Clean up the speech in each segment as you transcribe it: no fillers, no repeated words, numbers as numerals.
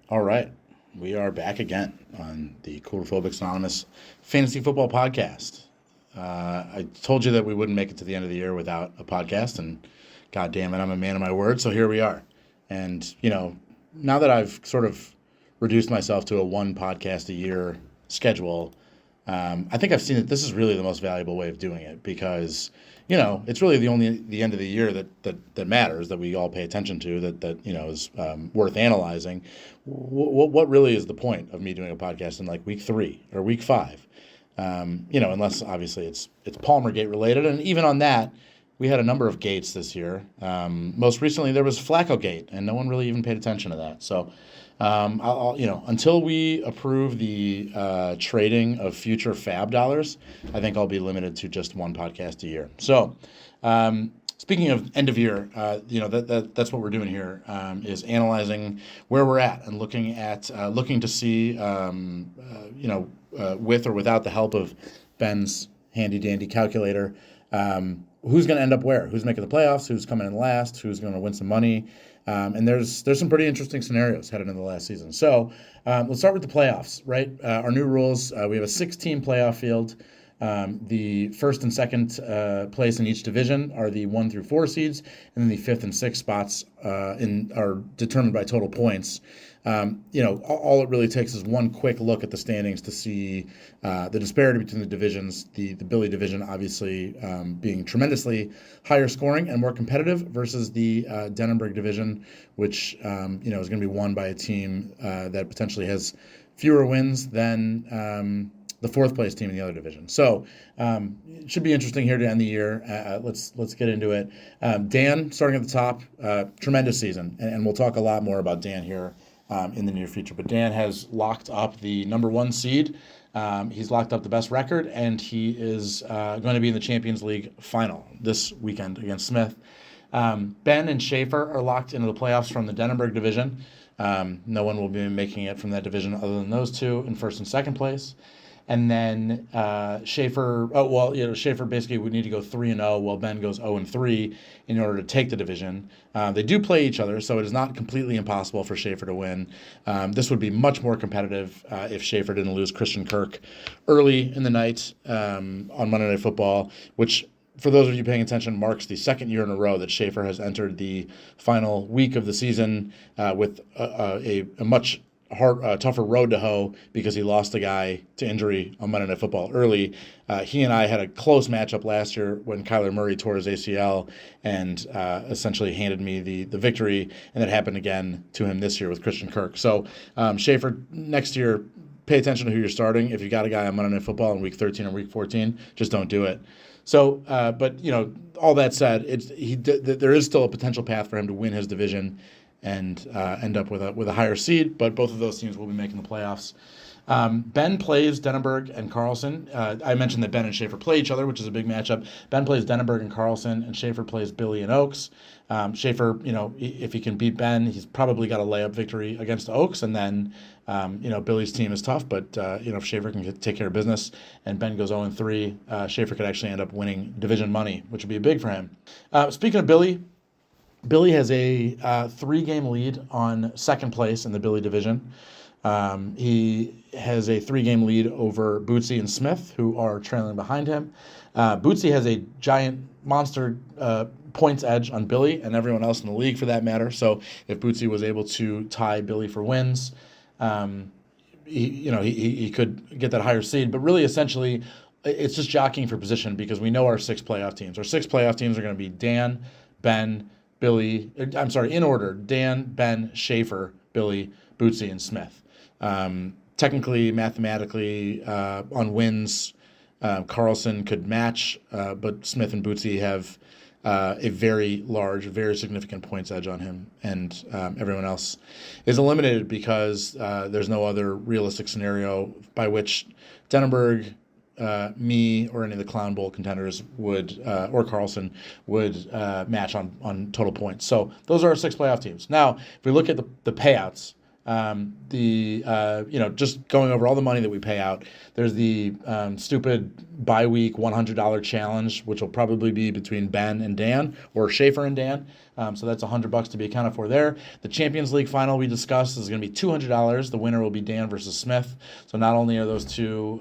All right. We are back again on the Quarterphobics Anonymous Fantasy Football Podcast. I told you that we wouldn't make it to the end of the year without a podcast, and God damn it, I'm a man of my word, so here we are. And, now that I've sort of reduced myself to a one podcast a year schedule, I think I've seen that this is really the most valuable way of doing it because, it's really the end of the year that matters, that we all pay attention to, that is worth analyzing. What really is the point of me doing a podcast in like week 3 or week 5? Unless obviously it's Palmergate related, and even on that, we had a number of gates this year. Most recently, there was Flacco Gate, and no one really even paid attention to that. So, until we approve the trading of future Fab dollars, I think I'll be limited to just one podcast a year. So, speaking of end of year, that's what we're doing here, is analyzing where we're at and looking to see, with or without the help of Ben's handy dandy calculator, who's going to end up where, who's making the playoffs, who's coming in last, who's going to win some money. And there's some pretty interesting scenarios headed into the last season. So let's start with the playoffs, right? Our new rules, we have a 6-team playoff field. The first and second place in each division are the 1 through 4 seeds, and then the 5th and 6th spots are determined by total points. All it really takes is one quick look at the standings to see the disparity between the divisions. The Billy division obviously being tremendously higher scoring and more competitive versus the Dennenberg division, which is going to be won by a team that potentially has fewer wins than the 4th place team in the other division. So it should be interesting here to end the year. Let's get into it. Dan, starting at the top, tremendous season, and we'll talk a lot more about Dan here in the near future. But Dan has locked up the number 1 seed. He's locked up the best record, and he is going to be in the Champions League final this weekend against Smith. Ben and Schaefer are locked into the playoffs from the Dennenberg division. No one will be making it from that division other than those two in 1st and 2nd place. And then Schaefer basically would need to go 3-0, while Ben goes 0-3 in order to take the division. They do play each other, so it is not completely impossible for Schaefer to win. This would be much more competitive if Schaefer didn't lose Christian Kirk early in the night on Monday Night Football, which, for those of you paying attention, marks the 2nd year in a row that Schaefer has entered the final week of the season with a much tougher road to hoe because he lost a guy to injury on Monday Night Football early. He and I had a close matchup last year when Kyler Murray tore his ACL and essentially handed me the victory, and that happened again to him this year with Christian Kirk. So Schaefer, next year, pay attention to who you're starting. If you got a guy on Monday Night Football in week 13 or week 14, just don't do it. So, but all that said, there is still a potential path for him to win his division and end up with a higher seed, but both of those teams will be making the playoffs. Ben plays Dennenberg and Carlson. I mentioned that Ben and Schaefer play each other, which is a big matchup. Ben plays Dennenberg and Carlson, and Schaefer plays Billy and Oaks. Schaefer, if he can beat Ben, he's probably got a layup victory against Oaks, and then, Billy's team is tough, but, if Schaefer can take care of business and Ben goes 0-3, Schaefer could actually end up winning division money, which would be big for him. Speaking of Billy has a 3-game lead on 2nd place in the Billy division. He has a 3-game lead over Bootsy and Smith, who are trailing behind him. Bootsy has a giant monster points edge on Billy and everyone else in the league for that matter. So if Bootsy was able to tie Billy for wins, he could get that higher seed. But really, essentially, it's just jockeying for position because we know our 6 playoff teams. Our 6 playoff teams are going to be Dan, Ben, Billy, in order: Dan, Ben, Schaefer, Billy, Bootsy, and Smith. Technically, mathematically, on wins, Carlson could match, but Smith and Bootsy have a very large, very significant points edge on him, and everyone else is eliminated because there's no other realistic scenario by which Dennenberg, me, or any of the Clown Bowl contenders would, or Carlson would match on total points. So those are our 6 playoff teams. Now, if we look at the payouts, just going over all the money that we pay out, there's the stupid bye week $100 challenge, which will probably be between Ben and Dan or Schaefer and Dan. So that's $100 to be accounted for there. The Champions League final we discussed is going to be $200. The winner will be Dan versus Smith. So not only are those two,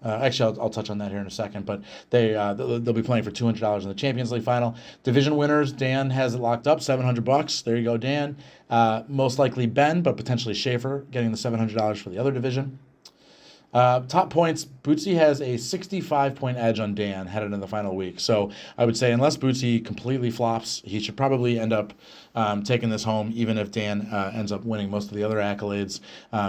actually I'll touch on that here in a second, but they'll be playing for $200 in the Champions League final. Division winners, Dan has it locked up, $700. There you go, Dan. Most likely Ben, but potentially Schaefer getting the $700 for the other division. Top points, Bootsy has a 65-point edge on Dan headed into the final week. So I would say unless Bootsy completely flops, he should probably end up taking this home, even if Dan ends up winning most of the other accolades.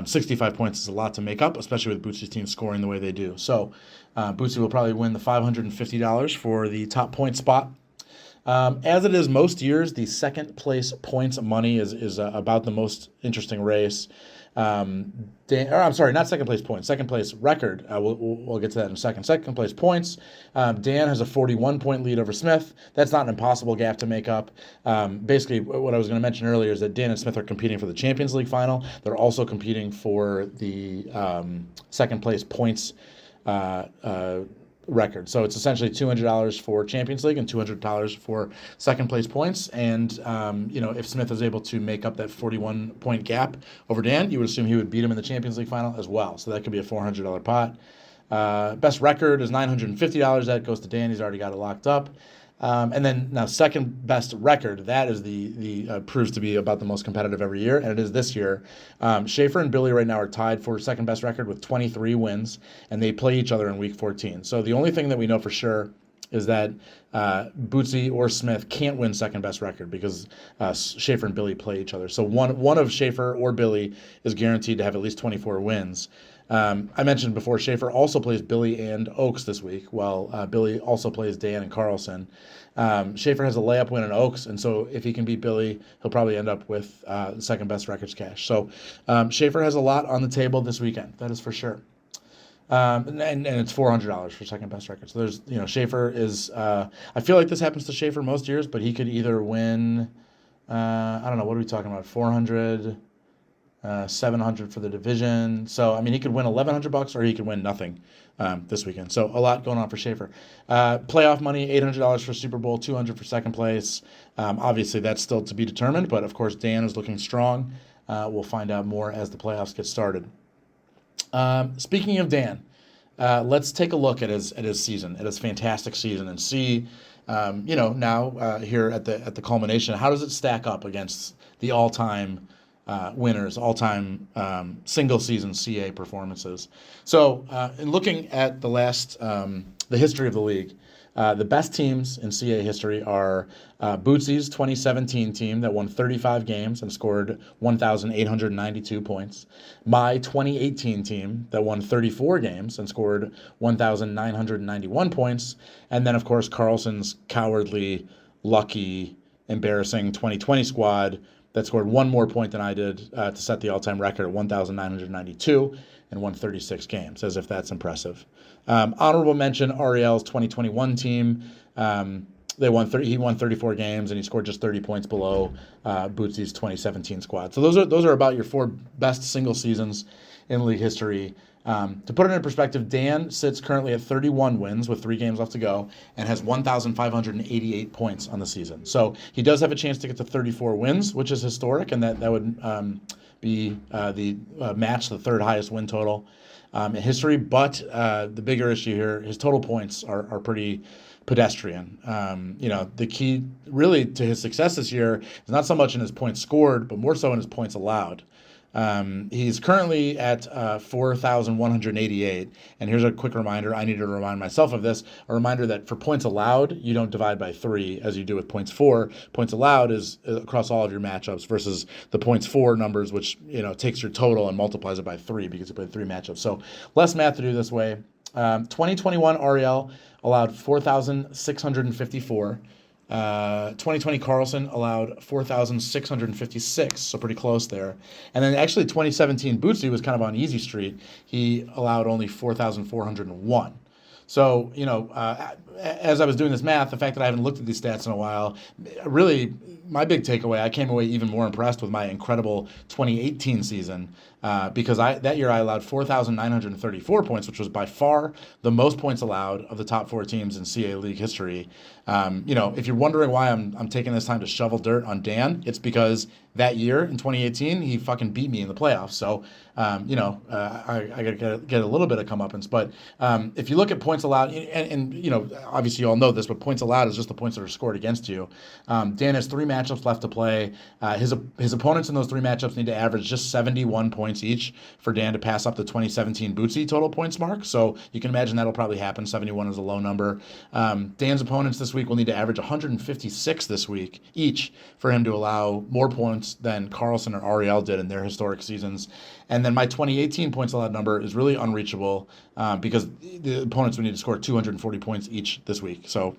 65 points is a lot to make up, especially with Bootsy's team scoring the way they do. So Bootsy will probably win the $550 for the top point spot. As it is most years, the second place points money is about the most interesting race. Not second place points, second place record. We'll get to that in a second. Second place points. Dan has a 41-point lead over Smith. That's not an impossible gap to make up. Basically, what I was going to mention earlier is that Dan and Smith are competing for the Champions League final. They're also competing for the second place points record. So it's essentially $200 for Champions League and $200 for second place points. And, if Smith is able to make up that 41-point gap over Dan, you would assume he would beat him in the Champions League final as well. So that could be a $400 pot. Best record is $950. That goes to Dan. He's already got it locked up. And then now second best record, that is the proves to be about the most competitive every year, and it is this year. Schaefer and Billy right now are tied for second best record with 23 wins, and they play each other in week 14. So the only thing that we know for sure is that Bootsy or Smith can't win second best record because Schaefer and Billy play each other. So one of Schaefer or Billy is guaranteed to have at least 24 wins. I mentioned before, Schaefer also plays Billy and Oaks this week, while Billy also plays Dan and Carlson. Schaefer has a layup win in Oaks, and so if he can beat Billy, he'll probably end up with the second best records cash. So Schaefer has a lot on the table this weekend, that is for sure. And it's $400 for second best record. So there's, Schaefer is, I feel like this happens to Schaefer most years, but he could either win, I don't know, what are we talking about, 400, 700 for the division. So, he could win $1,100 or he could win nothing this weekend. So a lot going on for Schaefer. Playoff money, $800 for Super Bowl, $200 for second place. Obviously, that's still to be determined, but of course, Dan is looking strong. We'll find out more as the playoffs get started. Speaking of Dan, let's take a look at his season, at his fantastic season, and see, now here at the culmination, how does it stack up against the all-time winners, all-time single season CA performances. So in looking at the history of the league, the best teams in CA history are Bootsy's 2017 team that won 35 games and scored 1,892 points. My 2018 team that won 34 games and scored 1,991 points. And then, of course, Carlson's cowardly, lucky, embarrassing 2020 squad that scored one more point than I did to set the all-time record at 1,992 and won 36 games, as if that's impressive. Honorable mention, Ariel's 2021 team. He won 34 games, and he scored just 30 points below Bootsy's 2017 squad. So those are about your four best single seasons in league history. To put it in perspective, Dan sits currently at 31 wins with 3 games left to go and has 1,588 points on the season. So he does have a chance to get to 34 wins, which is historic, and that would be match the third highest win total in history. But the bigger issue here, his total points are pretty pedestrian. The key really to his success this year is not so much in his points scored, but more so in his points allowed. He's currently at 4,188. And here's a quick reminder. I need to remind myself of this. A reminder that for points allowed, you don't divide by 3 as you do with points for. Points allowed is across all of your matchups versus the points for numbers, which takes your total and multiplies it by 3 because you played 3 matchups. So less math to do this way. 2021 Ariel allowed 4,654. 2020 Carlson allowed 4,656, so pretty close there. And then actually 2017 Bootsy was kind of on easy street. He allowed only 4,401. So, as I was doing this math, the fact that I haven't looked at these stats in a while, really, my big takeaway, I came away even more impressed with my incredible 2018 season because that year I allowed 4,934 points, which was by far the most points allowed of the top four teams in CA League history. If you're wondering why I'm taking this time to shovel dirt on Dan, it's because that year in 2018 he fucking beat me in the playoffs. So, I got to get a little bit of comeuppance. But if you look at points allowed, and obviously you all know this, but points allowed is just the points that are scored against you. Dan has 3 matchups left to play. His opponents in those 3 matchups need to average just 71 points each for Dan to pass up the 2017 Bootsy total points mark. So you can imagine that'll probably happen. 71 is a low number. Dan's opponents this week will need to average 156 this week each for him to allow more points than Carlson or Ariel did in their historic seasons. And then my 2018 points allowed number is really unreachable because the opponents would need to score 240 points each this week. So,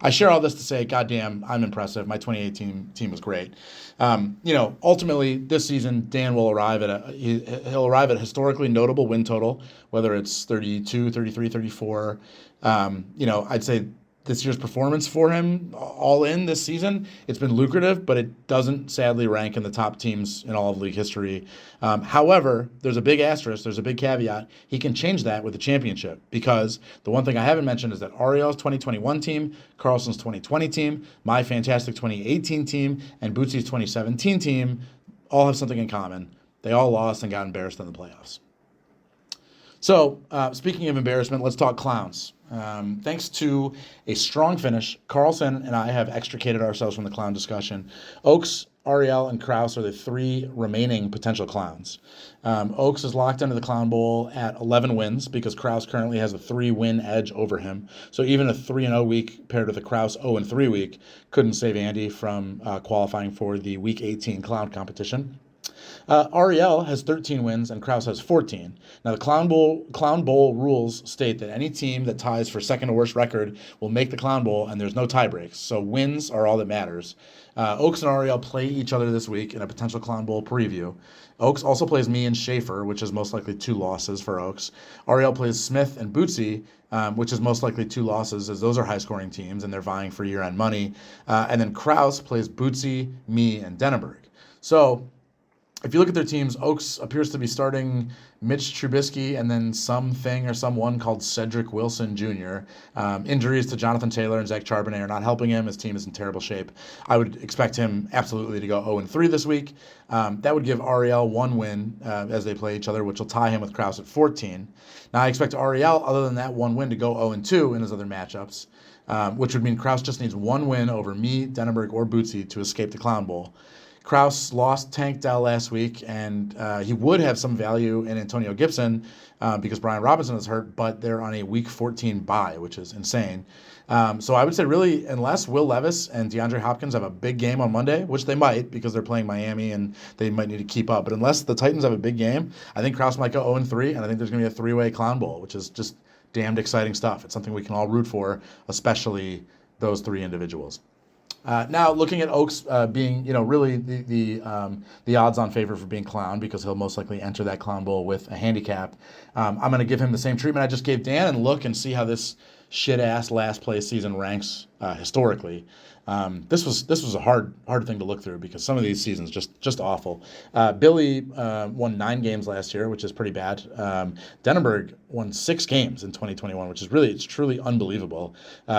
I share all this to say, goddamn, I'm impressive. My 2018 team was great. Ultimately, this season, Dan will arrive at he'll arrive at a historically notable win total, whether it's 32, 33, 34. I'd say this year's performance for him all in this season, it's been lucrative, but it doesn't sadly rank in the top teams in all of league history. However, there's a big asterisk, there's a big caveat. He can change that with the championship because the one thing I haven't mentioned is that Ariel's 2021 team, Carlson's 2020 team, my fantastic 2018 team, and Bootsy's 2017 team all have something in common. They all lost and got embarrassed in the playoffs. So, speaking of embarrassment, let's talk clowns. Thanks to a strong finish, Carlson and I have extricated ourselves from the clown discussion. Oaks, Ariel, and Kraus are the 3 remaining potential clowns. Oaks is locked into the Clown Bowl at 11 wins because Kraus currently has a 3-win edge over him. So even a 3-0 week paired with a Kraus 0-3 week couldn't save Andy from qualifying for the Week 18 clown competition. Ariel has 13 wins and Kraus has 14. Now, the Clown Bowl rules state that any team that ties for second to worst record will make the Clown Bowl, and there's no tie breaks. So wins are all that matters. Oaks and Ariel play each other this week in a potential Clown Bowl preview. Oaks also plays me and Schaefer, which is most likely 2 losses for Oaks. Ariel plays Smith and Bootsy, which is most likely 2 losses, as those are high-scoring teams, and they're vying for year-end money. And then Kraus plays Bootsy, me, and Denenberg. So if you look at their teams, Oaks appears to be starting Mitch Trubisky and then someone called Cedric Wilson Jr. Injuries to Jonathan Taylor and Zach Charbonnet are not helping him. His team is in terrible shape. I would expect him absolutely to go 0-3 this week. That would give Ariel 1 win as they play each other, which will tie him with Kraus at 14. Now, I expect Ariel, other than that 1 win, to go 0-2 in his other matchups, which would mean Kraus just needs 1 win over me, Denenberg, or Bootsy to escape the Clown Bowl. Kraus lost Tank Dell last week, and he would have some value in Antonio Gibson because Brian Robinson is hurt, but they're on a Week 14 bye, which is insane. So I would say really, unless Will Levis and DeAndre Hopkins have a big game on Monday, which they might because they're playing Miami and they might need to keep up, but unless the Titans have a big game, I think Kraus might go 0-3, and I think there's going to be a 3-way Clown Bowl, which is just damned exciting stuff. It's something we can all root for, especially those 3 individuals. Now, looking at Oaks being, really the odds-on favorite for being clown because he'll most likely enter that Clown Bowl with a handicap. I'm going to give him the same treatment I just gave Dan and look and see how this shit-ass last place season ranks historically. This was a hard thing to look through because some of these seasons just awful. Billy won 9 games last year, which is pretty bad. Denenberg won 6 games in 2021, which is it's truly unbelievable.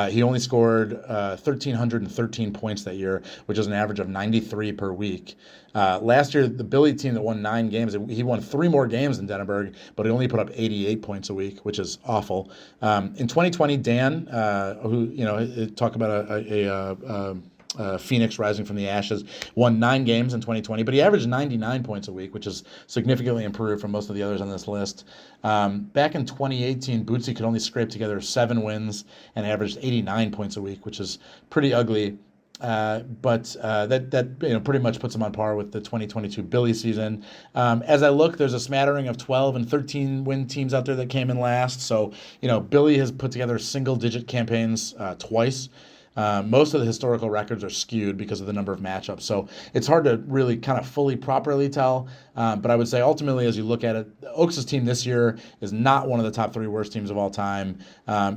He only scored 1,313 points that year, which is an average of 93 per week. Last year, the Billy team that won 9 games, he won 3 more games than Denenberg, but he only put up 88 points a week, which is awful. In 2020, Dan, who talk about a Phoenix rising from the ashes, won 9 games in 2020, but he averaged 99 points a week, which is significantly improved from most of the others on this list. Back in 2018, Bootsy could only scrape together 7 wins and averaged 89 points a week, which is pretty ugly. But that pretty much puts him on par with the 2022 Billy season. As I look, there's a smattering of 12 and 13 win teams out there that came in last. So Billy has put together single-digit campaigns twice. Most of the historical records are skewed because of the number of matchups. So it's hard to really kind of fully properly tell. But I would say ultimately, as you look at it, Oaks' team this year is not one of the top 3 worst teams of all time.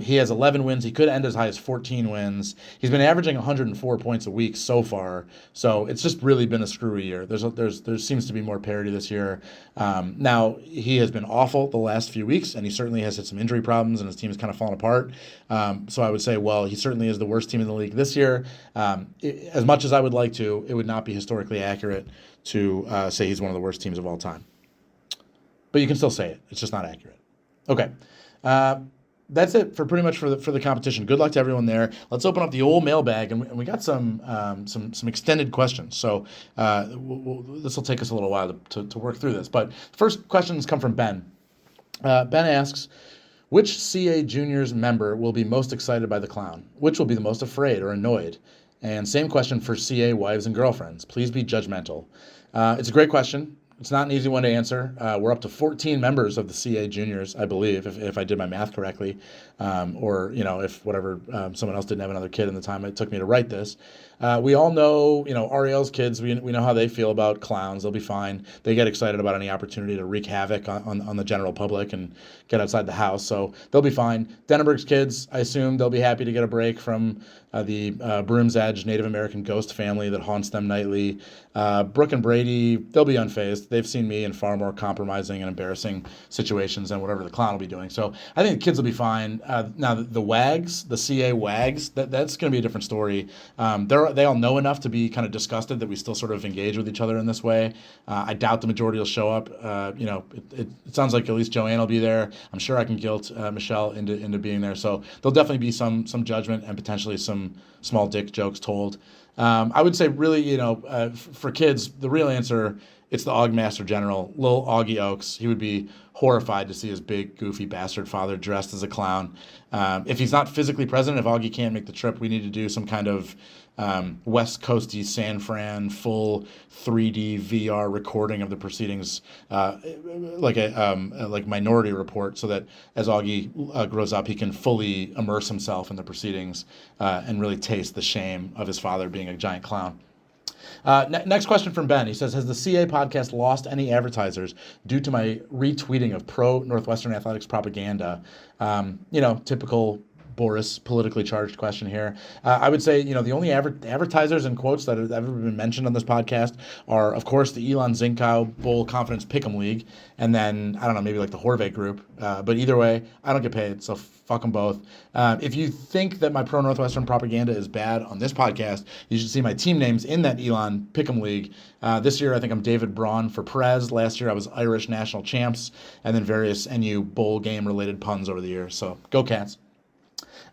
He has 11 wins. He could end as high as 14 wins. He's been averaging 104 points a week so far. So it's just really been a screwy year. There seems to be more parity this year. Now, he has been awful the last few weeks, and he certainly has had some injury problems, and his team has kind of fallen apart. So I would say, well, he certainly is the worst team in the league this year. As much as I would like to, it would not be historically accurate to say he's one of the worst teams of all time. But you can still say it. It's just not accurate. Okay. That's it for pretty much for the competition. Good luck to everyone there. Let's open up the old mailbag, and we got some extended questions. So this will take us a little while to work through this. But first questions come from Ben. Ben asks, which CA Juniors member will be most excited by the clown? Which will be the most afraid or annoyed? And same question for CA wives and girlfriends. Please be judgmental. It's a great question. It's not an easy one to answer. We're up to 14 members of the CA Juniors, I believe, if I did my math correctly, or if someone else didn't have another kid in the time it took me to write this. We all know, Ariel's kids. We know how they feel about clowns. They'll be fine. They get excited about any opportunity to wreak havoc on the general public and get outside the house. So they'll be fine. Denenberg's kids, I assume, they'll be happy to get a break from the Broom's Edge Native American ghost family that haunts them nightly. Brooke and Brady, they'll be unfazed. They've seen me in far more compromising and embarrassing situations than whatever the clown will be doing. So I think the kids will be fine. Now the wags, the CA wags, that's going to be a different story. They all know enough to be kind of disgusted that we still sort of engage with each other in this way. I doubt the majority will show up. It sounds like at least Joanne will be there. I'm sure I can guilt Michelle into being there. So there'll definitely be some judgment and potentially some small dick jokes told. I would say really, for kids, the real answer, it's the Aug Master General, Lil Augie Oaks. He would be horrified to see his big, goofy bastard father dressed as a clown. If he's not physically present, if Augie can't make the trip, we need to do some kind of West Coasty San Fran full 3D VR recording of the proceedings, like Minority Report, so that as Augie grows up, he can fully immerse himself in the proceedings and really taste the shame of his father being a giant clown. Next question from Ben. He says, has the CA podcast lost any advertisers due to my retweeting of pro-Northwestern athletics propaganda? Typical Boris politically charged question here. I would say, the only advertisers and quotes that have ever been mentioned on this podcast are, of course, the Elon Zinkow Bowl Confidence Pick'em League, and then, I don't know, maybe like the Horvath Group. But either way, I don't get paid, so fuck them both. If you think that my pro-Northwestern propaganda is bad on this podcast, you should see my team names in that Elon Pick'em League. This year, I think I'm David Braun for Perez. Last year, I was Irish national champs, and then various NU bowl game-related puns over the years. So, go Cats.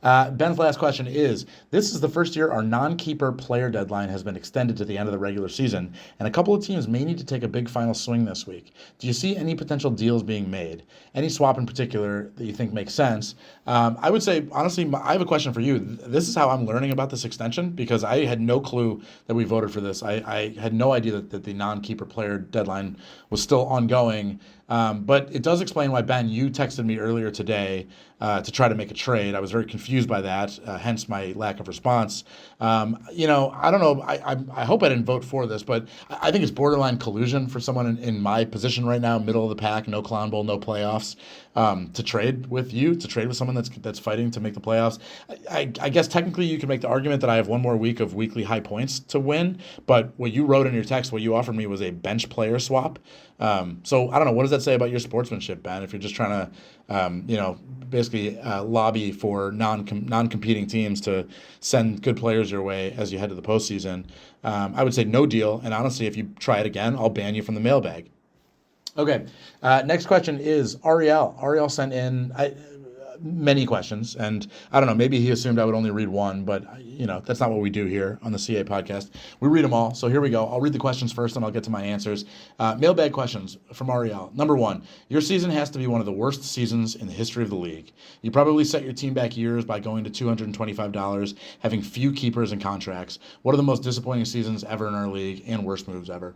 Ben's last question is, this is the first year our non-keeper player deadline has been extended to the end of the regular season, and a couple of teams may need to take a big final swing this week. Do you see any potential deals being made? Any swap in particular that you think makes sense? I would say, honestly, I have a question for you. This is how I'm learning about this extension, because I had no clue that we voted for this. I had no idea that the non-keeper player deadline was still ongoing. But it does explain why, Ben, you texted me earlier today to try to make a trade. I was very confused by that, hence my lack of response. I don't know. I hope I didn't vote for this, but I think it's borderline collusion for someone in my position right now, middle of the pack, no Clown Bowl, no playoffs, to trade with someone that's fighting to make the playoffs. I guess technically you could make the argument that I have one more week of weekly high points to win, but what you wrote in your text, what you offered me was a bench player swap. So I don't know. What does that say about your sportsmanship, Ben? If you're just trying to, basically lobby for non-competing teams to send good players your way as you head to the postseason, I would say no deal. And honestly, if you try it again, I'll ban you from the mailbag. Okay. Next question is Ariel. Ariel sent in many questions, and I don't know, maybe he assumed I would only read one, but that's not what we do here on the CA podcast. We read them all. So here we go. I'll read the questions first and I'll get to my answers. Mailbag questions from Ariel. Number one, your season has to be one of the worst seasons in the history of the league. You probably set your team back years by going to $225, having few keepers and contracts. What are the most disappointing seasons ever in our league and worst moves ever?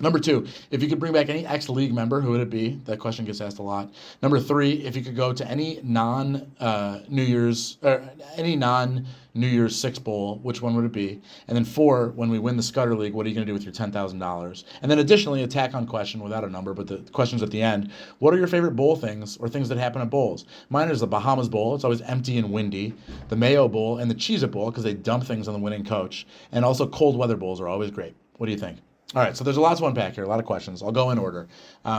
Number two, if you could bring back any ex-league member, who would it be? That question gets asked a lot. Number three, if you could go to any non-New Year's or any non-New Year's Six Bowl, which one would it be? And then four, when we win the Scudder League, what are you going to do with your $10,000? And then additionally, a tack-on question without a number, but the questions at the end. What are your favorite bowl things or things that happen at bowls? Mine is the Bahamas Bowl. It's always empty and windy. The Mayo Bowl and the Cheez-It Bowl because they dump things on the winning coach. And also cold weather bowls are always great. What do you think? All right, so there's a lot to unpack here, a lot of questions. I'll go in order.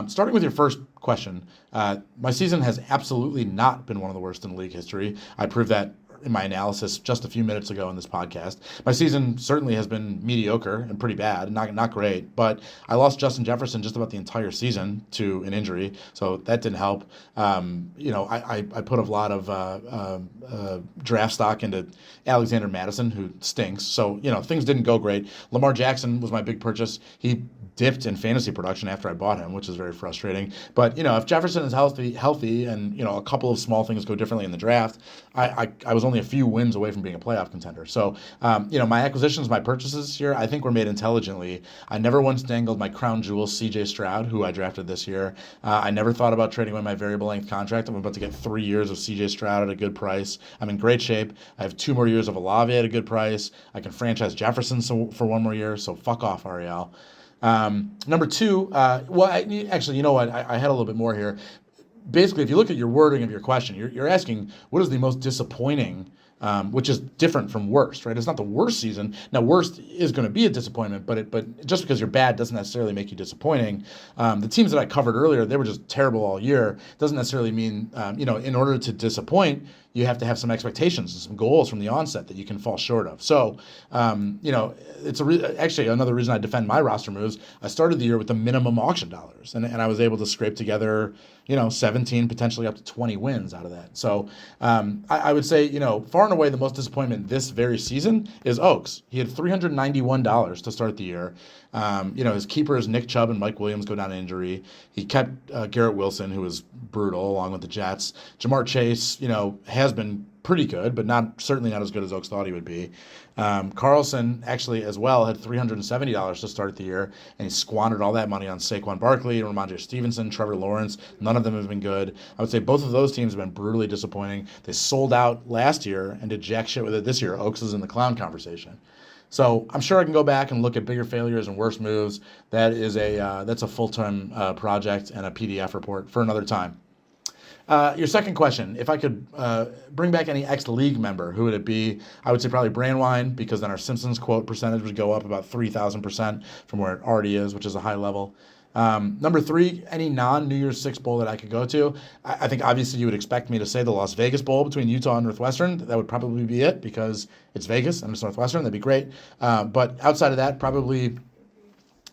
Starting with your first question, my season has absolutely not been one of the worst in league history. I proved that in my analysis just a few minutes ago in this podcast. My season certainly has been mediocre and pretty bad, not great, but I lost Justin Jefferson just about the entire season to an injury, so that didn't help. I put a lot of draft stock into Alexander Mattison, who stinks, so, things didn't go great. Lamar Jackson was my big purchase. He dipped in fantasy production after I bought him, which is very frustrating. But, if Jefferson is healthy and, a couple of small things go differently in the draft, I was only a few wins away from being a playoff contender. So, my acquisitions, my purchases here, I think were made intelligently. I never once dangled my crown jewel, C.J. Stroud, who I drafted this year. I never thought about trading away my variable length contract. I'm about to get 3 years of C.J. Stroud at a good price. I'm in great shape. I have 2 more years of Olave at a good price. I can franchise Jefferson for 1 more year, so fuck off, Ariel. Number two, actually, you know what? I had a little bit more here. Basically, if you look at your wording of your question, you're asking what is the most disappointing, which is different from worst, right? It's not the worst season. Now, worst is going to be a disappointment, but just because you're bad doesn't necessarily make you disappointing. The teams that I covered earlier, they were just terrible all year. Doesn't necessarily mean, in order to disappoint, you have to have some expectations and some goals from the onset that you can fall short of. So, it's actually another reason I defend my roster moves. I started the year with the minimum auction dollars, and I was able to scrape together, 17, potentially up to 20 wins out of that. So, I would say, far and away the most disappointment this very season is Oaks. He had $391 to start the year. His keepers, Nick Chubb and Mike Williams, go down to injury. He kept Garrett Wilson, who was brutal, along with the Jets. Jamar Chase, has been pretty good, but certainly not as good as Oaks thought he would be. Carlson actually as well had $370 to start the year, and he squandered all that money on Saquon Barkley, Ramondre Stevenson, Trevor Lawrence. None of them have been good. I would say both of those teams have been brutally disappointing. They sold out last year and did jack shit with it this year. Oaks is in the clown conversation. So I'm sure I can go back and look at bigger failures and worse moves. That's a full-time project and a PDF report for another time. Your second question, if I could bring back any ex-league member, who would it be? I would say probably Brandwine, because then our Simpsons quote percentage would go up about 3,000% from where it already is, which is a high level. Number three, any non-New Year's Six Bowl that I could go to. I think obviously you would expect me to say the Las Vegas Bowl between Utah and Northwestern. That would probably be it because it's Vegas and it's Northwestern. That'd be great. But outside of that, probably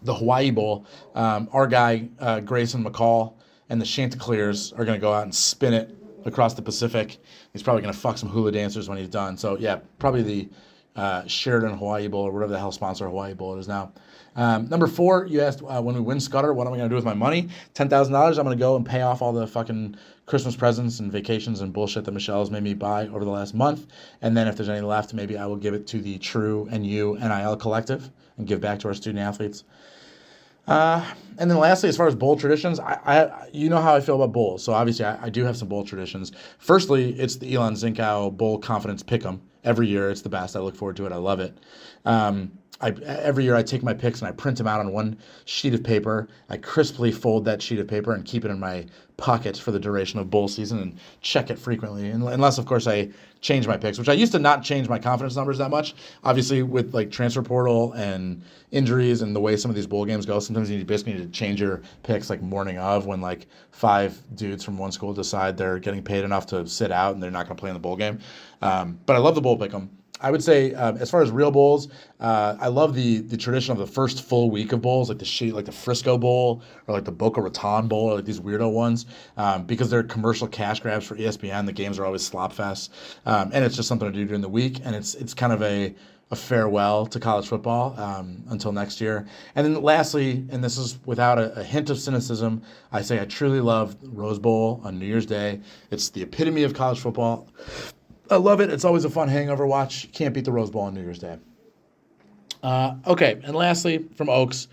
the Hawaii Bowl. Our guy, Grayson McCall, and the Chanticleers are going to go out and spin it across the Pacific. He's probably going to fuck some hula dancers when he's done. So, yeah, probably the Sheridan Hawaii Bowl or whatever the hell sponsor Hawaii Bowl it is now. Number four, you asked when we win Scudder, what am I going to do with my money? $10,000, I'm going to go and pay off all the fucking Christmas presents and vacations and bullshit that Michelle has made me buy over the last month. And then if there's any left, maybe I will give it to the True NU NIL Collective and give back to our student athletes. And then lastly, as far as bowl traditions, I you know how I feel about bowls. So obviously I do have some bowl traditions. Firstly, it's the Elon Zinkow Bowl Confidence Pick'em. Every year, it's the best. I look forward to it. I love it. Every year I take my picks and I print them out on one sheet of paper. I crisply fold that sheet of paper and keep it in my pocket for the duration of bowl season and check it frequently. Unless, of course, I change my picks, which I used to not change my confidence numbers that much. Obviously, with like transfer portal and injuries and the way some of these bowl games go, sometimes you basically need to change your picks like morning of when like 5 dudes from one school decide they're getting paid enough to sit out and they're not going to play in the bowl game. But I love the bowl pick'em. I would say, as far as real bowls, I love the tradition of the first full week of bowls, like the Frisco Bowl or like the Boca Raton Bowl, or like these weirdo ones, because they're commercial cash grabs for ESPN. The games are always slop fests, and it's just something to do during the week, and it's kind of a farewell to college football until next year. And then lastly, and this is without a hint of cynicism, I say I truly love Rose Bowl on New Year's Day. It's the epitome of college football. I love it. It's always a fun hangover watch. Can't beat the Rose Bowl on New Year's Day. Okay, and lastly, from Oaks,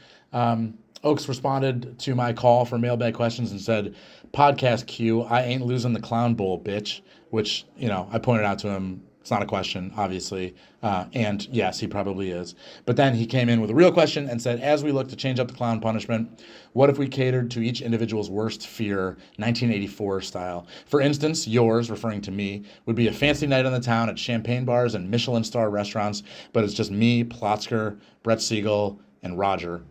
Oaks responded to my call for mailbag questions and said, "Podcast Q, I ain't losing the clown bowl, bitch." Which, I pointed out to him. It's not a question, obviously. And yes, he probably is. But then he came in with a real question and said, as we look to change up the clown punishment, what if we catered to each individual's worst fear, 1984 style? For instance, yours, referring to me, would be a fancy night on the town at champagne bars and Michelin star restaurants, but it's just me, Plotzker, Brett Siegel, and Roger.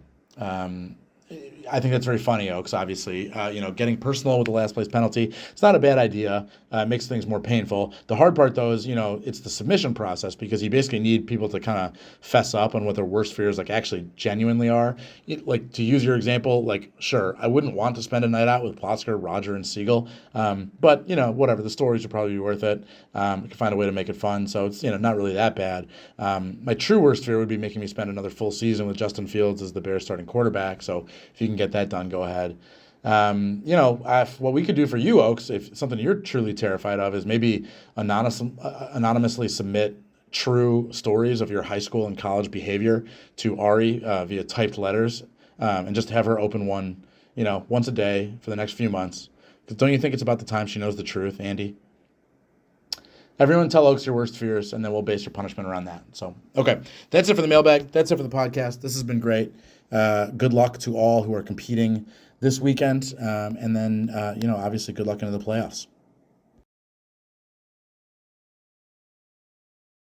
I think that's very funny, Oaks, obviously. Getting personal with the last place penalty, it's not a bad idea. It makes things more painful. The hard part, though, is, it's the submission process, because you basically need people to kind of fess up on what their worst fears, actually genuinely are. To use your example, sure, I wouldn't want to spend a night out with Plotzker, Roger, and Siegel. But, whatever, the stories would probably be worth it. We can find a way to make it fun, so it's, not really that bad. My true worst fear would be making me spend another full season with Justin Fields as the Bears starting quarterback, so if you can get that done, go ahead. What we could do for you, Oaks, if something you're truly terrified of, is maybe anonymously submit true stories of your high school and college behavior to Ari via typed letters, and just have her open one, once a day for the next few months. Because don't you think it's about the time she knows the truth, Andy? Everyone tell Oaks your worst fears, and then we'll base your punishment around that. So, okay. That's it for the mailbag. That's it for the podcast. This has been great. Good luck to all who are competing this weekend. And then, obviously, good luck into the playoffs.